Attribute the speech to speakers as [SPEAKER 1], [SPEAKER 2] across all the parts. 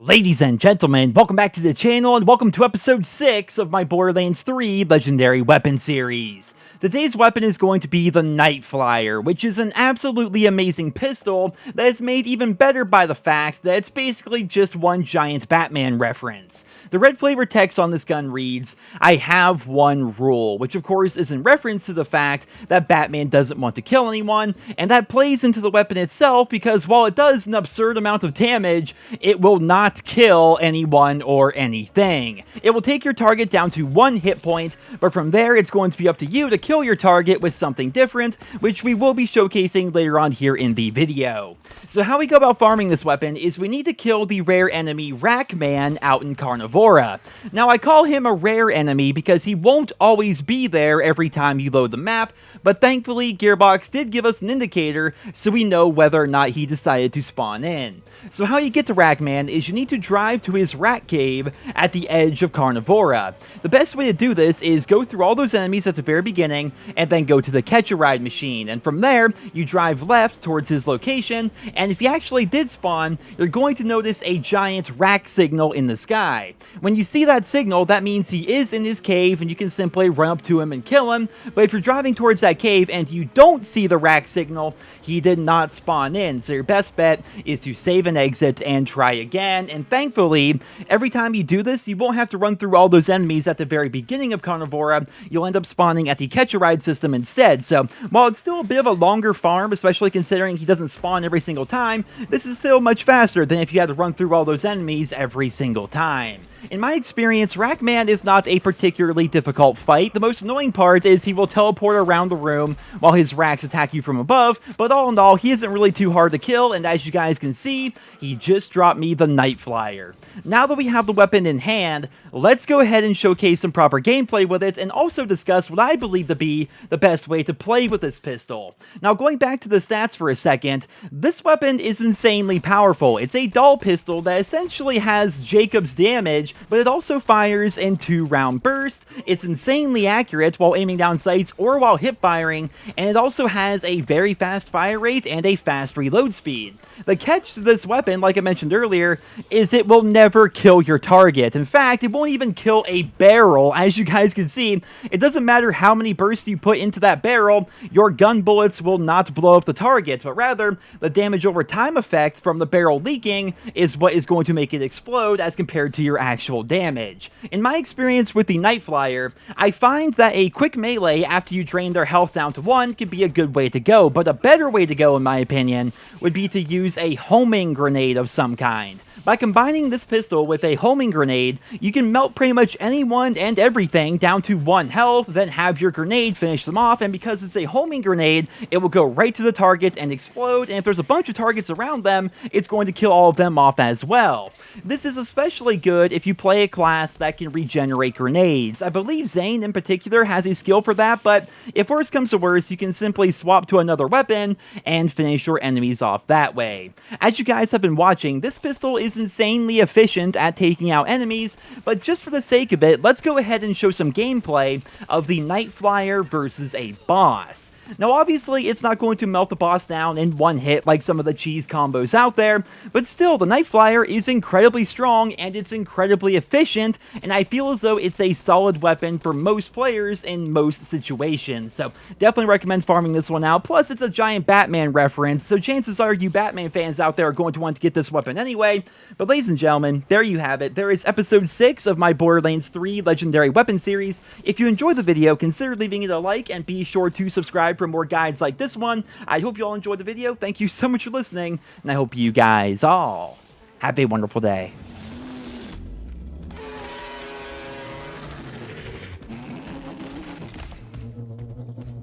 [SPEAKER 1] Ladies and gentlemen, welcome back to the channel and welcome to episode 6 of my Borderlands 3 Legendary Weapon series. Today's weapon is going to be the Night Flyer, which is an absolutely amazing pistol that is made even better by the fact that it's basically just one giant Batman reference. The red flavor text on this gun reads, "I have one rule," which of course is in reference to the fact that Batman doesn't want to kill anyone, and that plays into the weapon itself because while it does an absurd amount of damage, it will not kill anyone or anything. It will take your target down to 1 hit point, but from there it's going to be up to you to kill your target with something different, which we will be showcasing later on here in the video. So how we go about farming this weapon is we need to kill the rare enemy Rackman out in Carnivora. Now I call him a rare enemy because he won't always be there every time you load the map, but thankfully Gearbox did give us an indicator so we know whether or not he decided to spawn in. So how you get to Rackman is you need to drive to his rat cave at the edge of Carnivora. The best way to do this is go through all those enemies at the very beginning and then go to the Catch-A-Ride machine, and from there you drive left towards his location, and if he actually did spawn, you're going to notice a giant rack signal in the sky. When you see that signal, that means he is in his cave and you can simply run up to him and kill him, but if you're driving towards that cave and you don't see the rack signal, he did not spawn in, so your best bet is to save and exit and try again. And thankfully, every time you do this, you won't have to run through all those enemies at the very beginning of Carnivora. You'll end up spawning at the Catch-A-Ride system instead. So while it's still a bit of a longer farm, especially considering he doesn't spawn every single time, this is still much faster than if you had to run through all those enemies every single time. In my experience, Rackman is not a particularly difficult fight. The most annoying part is he will teleport around the room while his racks attack you from above, but all in all, he isn't really too hard to kill, and as you guys can see, he just dropped me the Night Flyer. Now that we have the weapon in hand, let's go ahead and showcase some proper gameplay with it and also discuss what I believe to be the best way to play with this pistol. Now going back to the stats for a second, this weapon is insanely powerful. It's a dull pistol that essentially has Jacob's damage, but it also fires in 2-round bursts. It's insanely accurate while aiming down sights or while hip firing, and it also has a very fast fire rate and a fast reload speed. The catch to this weapon, like I mentioned earlier, is it will never kill your target. In fact, it won't even kill a barrel. As you guys can see, it doesn't matter how many bursts you put into that barrel, your gun bullets will not blow up the target, but rather, the damage over time effect from the barrel leaking is what is going to make it explode as compared to your actual damage. In my experience with the Night Flyer, I find that a quick melee after you drain their health down to 1 can be a good way to go, but a better way to go in my opinion would be to use a homing grenade of some kind. By combining this pistol with a homing grenade, you can melt pretty much anyone and everything down to 1 health, then have your grenade finish them off, and because it's a homing grenade, it will go right to the target and explode, and if there's a bunch of targets around them, it's going to kill all of them off as well. This is especially good if you play a class that can regenerate grenades. I believe Zane in particular has a skill for that, but if worse comes to worse, you can simply swap to another weapon and finish your enemies off that way. As you guys have been watching, this pistol is insanely efficient at taking out enemies, but just for the sake of it, let's go ahead and show some gameplay of the Night Flyer versus a boss. Now obviously it's not going to melt the boss down in 1 hit like some of the cheese combos out there, but still the Night Flyer is incredibly strong and it's incredibly efficient, and I feel as though it's a solid weapon for most players in most situations, so definitely recommend farming this one out. Plus it's a giant Batman reference, so chances are you Batman fans out there are going to want to get this weapon anyway. But ladies and gentlemen, there you have it. There is episode 6 of my Borderlands 3 Legendary Weapon series. If you enjoyed the video, consider leaving it a like and be sure to subscribe for more guides like this one. I hope you all enjoyed the video. Thank you so much for listening, and I hope you guys all have a wonderful day.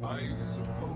[SPEAKER 2] I suppose